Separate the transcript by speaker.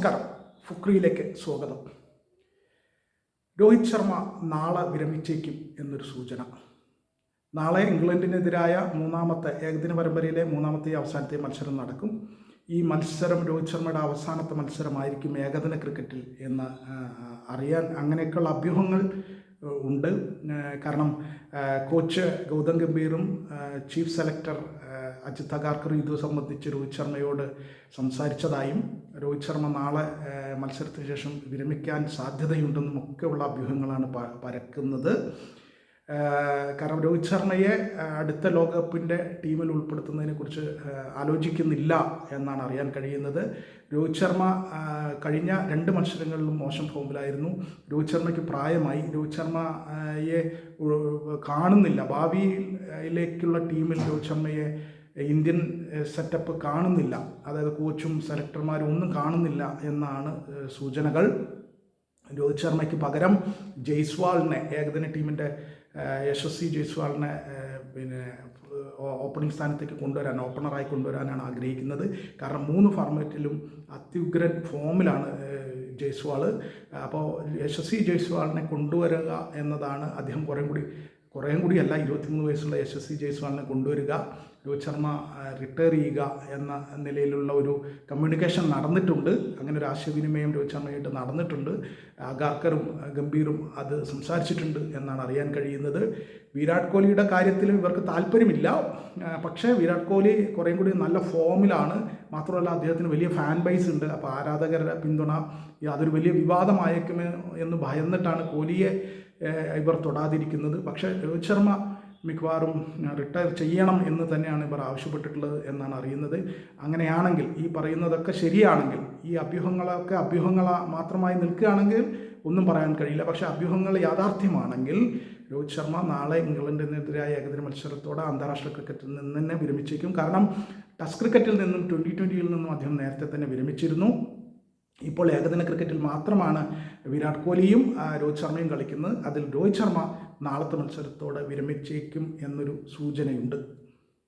Speaker 1: നമസ്കാരം, ഫുക്രിയിലേക്ക് സ്വാഗതം. രോഹിത് ശർമ്മ നാളെ വിരമിച്ചേക്കും എന്നൊരു സൂചന. നാളെ ഇംഗ്ലണ്ടിനെതിരായ മൂന്നാമത്തെ ഏകദിന പരമ്പരയിലെ മൂന്നാമത്തെ അവസാനത്തെ മത്സരം നടക്കും. ഈ മത്സരം രോഹിത് ശർമ്മയുടെ അവസാനത്തെ മത്സരമായിരിക്കും ഏകദിന ക്രിക്കറ്റിൽ എന്ന് അറിയാൻ അങ്ങനെയൊക്കെയുള്ള അഭ്യൂഹങ്ങൾ ഉണ്ട്. കാരണം കോച്ച് ഗൗതം ഗംഭീറും ചീഫ് സെലക്ടർ അജിത് അഗാർക്കറും ഇത് സംബന്ധിച്ച് രോഹിത് ശർമ്മയോട് സംസാരിച്ചതായും രോഹിത് ശർമ്മ നാളെ മത്സരത്തിന് ശേഷം വിരമിക്കാൻ സാധ്യതയുണ്ടെന്നും ഒക്കെയുള്ള അഭ്യൂഹങ്ങളാണ് പരക്കുന്നത്. കാരണം രോഹിത് ശർമ്മയെ അടുത്ത ലോകകപ്പിൻ്റെ ടീമിൽ ഉൾപ്പെടുത്തുന്നതിനെക്കുറിച്ച് ആലോചിക്കുന്നില്ല എന്നാണ് അറിയാൻ കഴിയുന്നത്. രോഹിത് ശർമ്മ കഴിഞ്ഞ 2 മത്സരങ്ങളിലും മോശം ഫോമിലായിരുന്നു. രോഹിത് ശർമ്മയ്ക്ക് പ്രായമായി. രോഹിത് ശർമ്മയെ കാണുന്നില്ല. ഭാവിയിലേക്കുള്ള ടീമിൽ രോഹിത് ശർമ്മയെ ഇന്ത്യൻ സെറ്റപ്പ് കാണുന്നില്ല. അതായത് കോച്ചും സെലക്ടർമാരും ഒന്നും കാണുന്നില്ല എന്നാണ് സൂചനകൾ. രോഹിത് ശർമ്മയ്ക്ക് പകരം ജയ്സ്വാളിനെ, ഏകദിന ടീമിൻ്റെ യശസ്വി ജയ്സ്വാളിനെ ഓപ്പണിംഗ് സ്ഥാനത്തേക്ക് ഓപ്പണറായി കൊണ്ടുവരാനാണ് ആഗ്രഹിക്കുന്നത്. കാരണം 3 ഫോർമാറ്റിലും അത്യുഗ്രൻ ഫോമിലാണ് ജയ്സ്വാൾ. അപ്പോൾ യശസ്വി ജയ്സ്വാളിനെ കൊണ്ടുവരിക എന്നതാണ് അദ്ദേഹം കുറേയും കൂടിയല്ല, 23 വയസ്സുള്ള യശസ്വി ജയ്സ്വാളിനെ കൊണ്ടുവരിക, രോഹിത് ശർമ്മ റിട്ടയർ ചെയ്യുക എന്ന നിലയിലുള്ള ഒരു കമ്മ്യൂണിക്കേഷൻ നടന്നിട്ടുണ്ട്. അങ്ങനെ ഒരു ആശയവിനിമയം രോഹിത് ശർമ്മയായിട്ട് നടന്നിട്ടുണ്ട്. അഗാർക്കറും ഗംഭീറും അത് സംസാരിച്ചിട്ടുണ്ട് എന്നാണ് അറിയാൻ കഴിയുന്നത്. വിരാട് കോഹ്ലിയുടെ കാര്യത്തിലും ഇവർക്ക് താല്പര്യമില്ല. പക്ഷേ വിരാട് കോഹ്ലി കുറേയും കൂടി നല്ല ഫോമിലാണ്. മാത്രമല്ല അദ്ദേഹത്തിന് വലിയ ഫാൻ ബേസ് ഉണ്ട്. അപ്പോൾ ആരാധകരുടെ പിന്തുണ അതൊരു വലിയ വിവാദമായേക്കും എന്ന് ഭയന്നിട്ടാണ് കോഹ്ലിയെ ഇവർ തൊടാതിരിക്കുന്നത്. പക്ഷേ രോഹിത് ശർമ്മ മിക്കവാറും റിട്ടയർ ചെയ്യണം എന്ന് തന്നെയാണ് ഇവർ ആവശ്യപ്പെട്ടിട്ടുള്ളത് എന്നാണ് അറിയുന്നത്. അങ്ങനെയാണെങ്കിൽ, ഈ പറയുന്നതൊക്കെ ശരിയാണെങ്കിൽ, ഈ അഭ്യൂഹങ്ങളൊക്കെ മാത്രമായി നിൽക്കുകയാണെങ്കിൽ ഒന്നും പറയാൻ കഴിയില്ല. പക്ഷേ അഭ്യൂഹങ്ങൾ യാഥാർത്ഥ്യമാണെങ്കിൽ രോഹിത് ശർമ്മ നാളെ ഇംഗ്ലണ്ടിനെതിരായ ഏകദിന മത്സരത്തോടെ അന്താരാഷ്ട്ര ക്രിക്കറ്റിൽ നിന്ന് തന്നെ വിരമിച്ചേക്കും. കാരണം ടെസ്റ്റ് ക്രിക്കറ്റിൽ നിന്നും T20യിൽ നിന്നും അദ്ദേഹം നേരത്തെ തന്നെ വിരമിച്ചിരുന്നു. ഇപ്പോൾ ഏകദിന ക്രിക്കറ്റിൽ മാത്രമാണ് വിരാട് കോഹ്ലിയും രോഹിത് ശർമ്മയും കളിക്കുന്നത്. അതിൽ രോഹിത് ശർമ്മ നാളത്തെ മത്സരത്തോടെ വിരമിച്ചേക്കും എന്നൊരു സൂചനയുണ്ട്.